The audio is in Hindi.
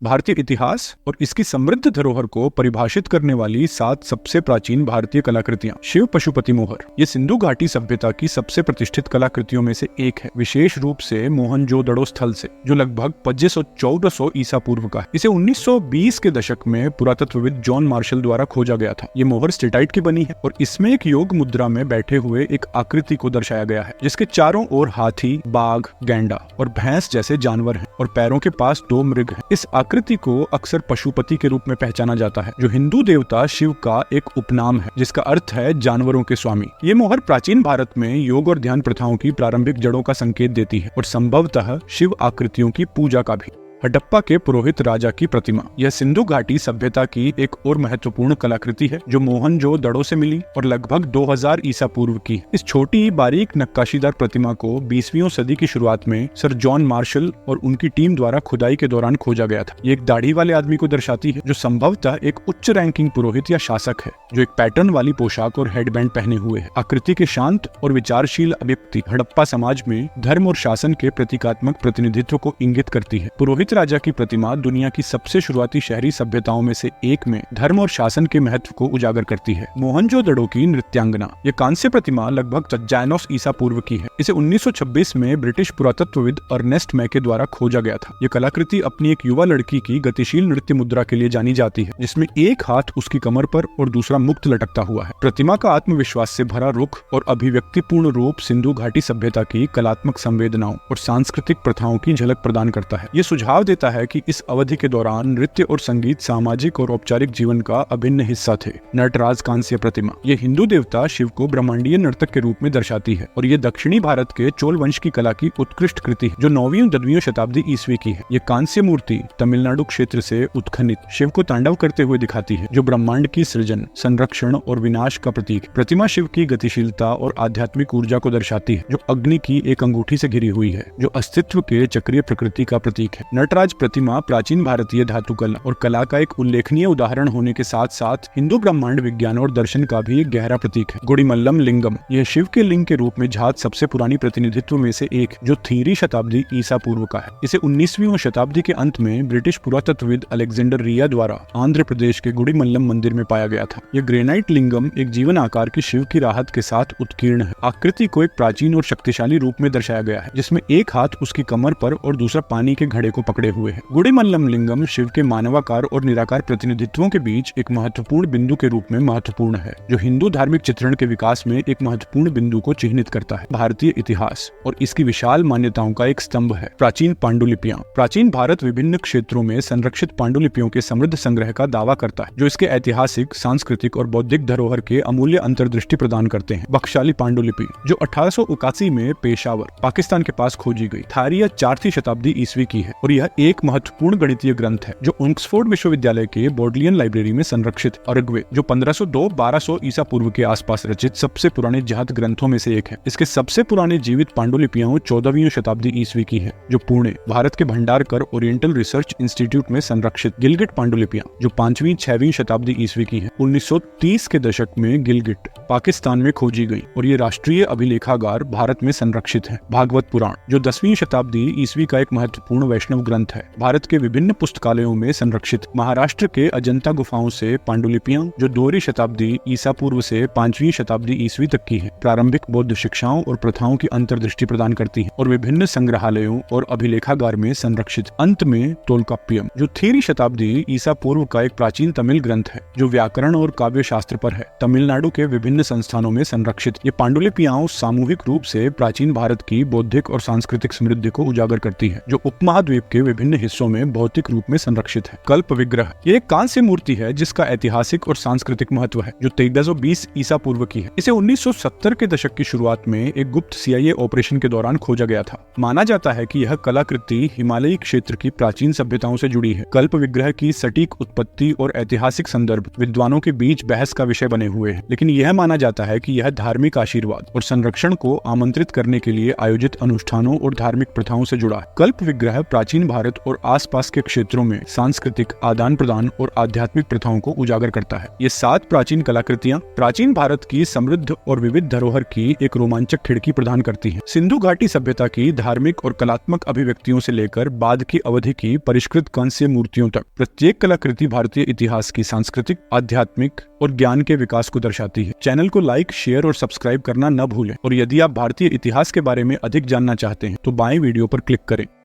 भारतीय इतिहास और इसकी समृद्ध धरोहर को परिभाषित करने वाली 7 सबसे प्राचीन भारतीय कलाकृतियां। शिव पशुपति मोहर ये सिंधु घाटी सभ्यता की सबसे प्रतिष्ठित कलाकृतियों में से एक है, विशेष रूप से मोहनजोदड़ो स्थल से, जो लगभग 2500-1400 ईसा पूर्व का है। इसे 1920 के दशक में पुरातत्वविद जॉन मार्शल द्वारा खोजा गया था। ये मोहर स्टेटाइट की बनी है और इसमें एक योग मुद्रा में बैठे हुए एक आकृति को दर्शाया गया है, जिसके चारों ओर हाथी, बाघ, गैंडा और भैंस जैसे जानवर हैं और पैरों के पास 2 मृग हैं। इस आकृति को अक्सर पशुपति के रूप में पहचाना जाता है, जो हिंदू देवता शिव का एक उपनाम है, जिसका अर्थ है जानवरों के स्वामी। ये मोहर प्राचीन भारत में योग और ध्यान प्रथाओं की प्रारंभिक जड़ों का संकेत देती है और संभवतः शिव आकृतियों की पूजा का भी। हडप्पा के पुरोहित राजा की प्रतिमा यह सिंधु घाटी सभ्यता की एक और महत्वपूर्ण कलाकृति है, जो मोहनजोदड़ो से मिली और लगभग 2000 ईसा पूर्व की। इस छोटी बारीक नक्काशीदार प्रतिमा को 20वीं सदी की शुरुआत में सर जॉन मार्शल और उनकी टीम द्वारा खुदाई के दौरान खोजा गया था। ये एक दाढ़ी वाले आदमी को दर्शाती है, जो संभवतः एक उच्च रैंकिंग पुरोहित या शासक है, जो एक पैटर्न वाली पोशाक और हेडबैंड पहने हुए है। आकृति के शांत और विचारशील अभिव्यक्ति हड़प्पा समाज में धर्म और शासन के प्रतीकात्मक प्रतिनिधित्व को इंगित करती है। पुरोहित राजा की प्रतिमा दुनिया की सबसे शुरुआती शहरी सभ्यताओं में से एक में धर्म और शासन के महत्व को उजागर करती है। मोहनजोदड़ो की नृत्यांगना यह कांस्य प्रतिमा लगभग 5500 ईसा पूर्व की है। इसे 1926 में ब्रिटिश पुरातत्वविद अर्नेस्ट मैके द्वारा खोजा गया था। यह कलाकृति अपनी एक युवा लड़की की गतिशील नृत्य मुद्रा के लिए जानी जाती है, जिसमें एक हाथ उसकी कमर पर और दूसरा मुक्त लटकता हुआ है। प्रतिमा का आत्मविश्वास से भरा रुख और अभिव्यक्तिपूर्ण रूप सिंधु घाटी सभ्यता की कलात्मक संवेदनाओं और सांस्कृतिक प्रथाओं की झलक प्रदान करता है। ये सुझाव देता है कि इस अवधि के दौरान नृत्य और संगीत सामाजिक और औपचारिक जीवन का अभिन्न हिस्सा थे। नटराज कांस्य प्रतिमा ये हिंदू देवता शिव को ब्रह्मांडीय नर्तक के रूप में दर्शाती है और ये दक्षिणी भारत के चोल वंश की कला की उत्कृष्ट कृति है, जो 9वीं और 10वीं शताब्दी ईस्वी की है। ये कांस्य मूर्ति तमिलनाडु क्षेत्र से उत्खनित शिव को तांडव करते हुए दिखाती है, जो ब्रह्मांड की सृजन, संरक्षण और विनाश का प्रतीक है। प्रतिमा शिव की गतिशीलता और आध्यात्मिक ऊर्जा को दर्शाती है, जो अग्नि की एक अंगूठी से घिरी हुई है, जो अस्तित्व के चक्रीय प्रकृति का प्रतीक है। नटराज प्रतिमा प्राचीन भारतीय धातु कला और कला का एक उल्लेखनीय उदाहरण होने के साथ साथ हिंदू ब्रह्मांड विज्ञान और दर्शन का भी एक गहरा प्रतीक है। गुड़ीमल्लम लिंगम यह शिव के लिंग के रूप में झात सबसे पुरानी प्रतिनिधित्व में से एक, जो 3वीं शताब्दी ईसा पूर्व का है। इसे 19वीं शताब्दी के अंत में ब्रिटिश पुरातत्वविद अलेक्जेंडर रिया द्वारा आंध्र प्रदेश के गुड़ीमल्लम मंदिर में पाया गया था। यह ग्रेनाइट लिंगम एक जीवन आकार की शिव की राहत के साथ उत्कीर्ण है। आकृति को एक प्राचीन और शक्तिशाली रूप में दर्शाया गया है, जिसमें एक हाथ उसकी कमर पर और दूसरा पानी के घड़े को पकड़े हुए है। गुड़ीमल्लम लिंगम शिव के मानवाकार और निराकार प्रतिनिधित्वों के बीच एक महत्वपूर्ण बिंदु के रूप में महत्वपूर्ण है, जो हिंदू धार्मिक चित्रण के विकास में एक महत्वपूर्ण बिंदु को चिह्नित करता है। भारतीय इतिहास और इसकी विशाल मान्यताओं का एक स्तंभ है। प्राचीन पांडुलिपियां प्राचीन भारत विभिन्न क्षेत्रों में संरक्षित पांडुलिपियों के समृद्ध संग्रह का दावा करता है, जो इसके ऐतिहासिक, सांस्कृतिक और बौद्धिक धरोहर के अमूल्य अंतर्दृष्टि प्रदान करते हैं। बख्शाली पांडुलिपि जो 1881 में पेशावर, पाकिस्तान के पास खोजी गई, थारी या 4वीं शताब्दी ईस्वी की है और यह एक महत्वपूर्ण गणितीय ग्रंथ है, जो ऑक्सफोर्ड विश्वविद्यालय के बोडलियन लाइब्रेरी में संरक्षित ऋग्वेद, जो 1502-1200 ईसा पूर्व के आसपास रचित सबसे पुराने जात ग्रंथों में से एक है। इसके सबसे पुराने जीवित पांडुलिपियां 14वीं शताब्दी ईस्वी की है, जो पुणे, भारत के भंडारकर ओरिएंटल रिसर्च इंस्टीट्यूट में संरक्षित गिलगिट पांडुलिपियां, जो 5वीं-6वीं शताब्दी ईस्वी की है, 1930 के दशक में गिलगिट, पाकिस्तान में खोजी गई और ये राष्ट्रीय अभिलेखागार भारत में संरक्षित है। भागवत पुराण जो 10वीं शताब्दी ईस्वी का एक महत्वपूर्ण वैष्णव ग्रंथ है, भारत के विभिन्न पुस्तकालयों में संरक्षित। महाराष्ट्र के अजंता गुफाओं से पांडुलिपियां, जो 2वीं शताब्दी ईसा पूर्व से 5वीं शताब्दी ईस्वी तक की है, प्रारंभिक बौद्ध शिक्षाओं और प्रथाओं की अंतर्दृष्टि प्रदान करती है और विभिन्न संग्रहालयों और अभिलेखागार में संरक्षित। अंत में तोलकाप्पियम, जो 3वीं शताब्दी ईसा पूर्व का एक प्राचीन तमिल ग्रंथ है, जो व्याकरण और काव्य शास्त्र पर है, तमिलनाडु के विभिन्न संस्थानों में संरक्षित। ये पांडुलिपियां सामूहिक रूप से प्राचीन भारत की बौद्धिक और सांस्कृतिक समृद्धि को उजागर करती है, जो उपमहाद्वीप के विभिन्न हिस्सों में भौतिक रूप में संरक्षित है। कल्प विग्रह ये एक कांस्य मूर्ति है, जिसका ऐतिहासिक और सांस्कृतिक महत्व है, जो 1320 ईसा पूर्व की है। इसे 1970 के दशक की शुरुआत में एक गुप्त CIA ऑपरेशन के दौरान खोजा गया था। माना जाता है कि यह कलाकृति हिमालयी क्षेत्र की प्राचीन सभ्यताओं से जुड़ी है। कल्प विग्रह की सटीक उत्पत्ति और ऐतिहासिक संदर्भ विद्वानों के बीच बहस का विषय बने हुए हैं, लेकिन यह माना जाता है कि यह धार्मिक आशीर्वाद और संरक्षण को आमंत्रित करने के लिए आयोजित अनुष्ठानों और धार्मिक प्रथाओं से जुड़ा है। कल्प विग्रह प्राचीन भारत और आसपास के क्षेत्रों में सांस्कृतिक आदान प्रदान और आध्यात्मिक प्रथाओं को उजागर करता है। ये 7 प्राचीन कलाकृतियां प्राचीन भारत की समृद्ध और विविध धरोहर की एक रोमांचक खिड़की प्रदान करती हैं। सिंधु घाटी सभ्यता की धार्मिक और कलात्मक अभिव्यक्तियों से लेकर बाद की अवधि की परिष्कृत कांस्य मूर्तियों तक प्रत्येक कलाकृति भारतीय इतिहास की सांस्कृतिक, आध्यात्मिक और ज्ञान के विकास को दर्शाती है। चैनल को लाइक, शेयर और सब्सक्राइब करना न भूलें। और यदि आप भारतीय इतिहास के बारे में अधिक जानना चाहते हैं तो बाएं वीडियो पर क्लिक करें।